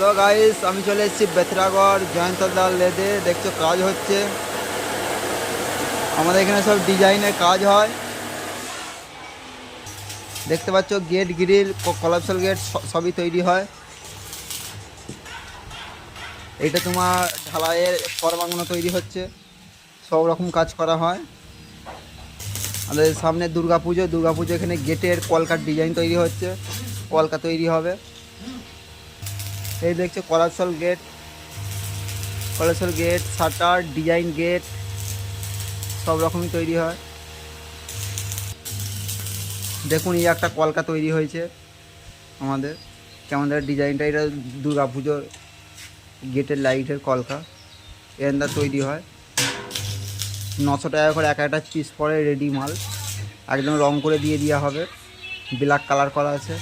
Hello guys, আমি চলে এসেছি বেথরাগড় জয়ন্তদার লেদে। দেখছো কাজ হচ্ছে, আমাদের এখানে সব ডিজাইনের কাজ হয়। দেখতে পাচ্ছ গেট গ্রিল কলাপসাল গেট সবই তৈরি হয়। এইটা তোমার ঢালাইয়ের পরমাণু তৈরি হচ্ছে, সব রকম কাজ করা হয়। আমাদের সামনে দুর্গাপুজো এখানে গেটের কলকার ডিজাইন তৈরি হচ্ছে, কলকা তৈরি হবে। এই দেখছো কলাপসাল গেট, শাটার, ডিজাইন গেট সব রকমই তৈরি হয়। দেখুন এই একটা কলকা তৈরি হয়েছে আমাদের, আমাদের ডিজাইনটা এটা দুর্গাপুজোর গেটের লাইটের কলকা এখানটা তৈরি হয়। 900 টাকা করে এক একটা পিস পরে রেডি মাল, একদম রং করে দিয়ে দেওয়া হবে, ব্ল্যাক কালার করা আছে।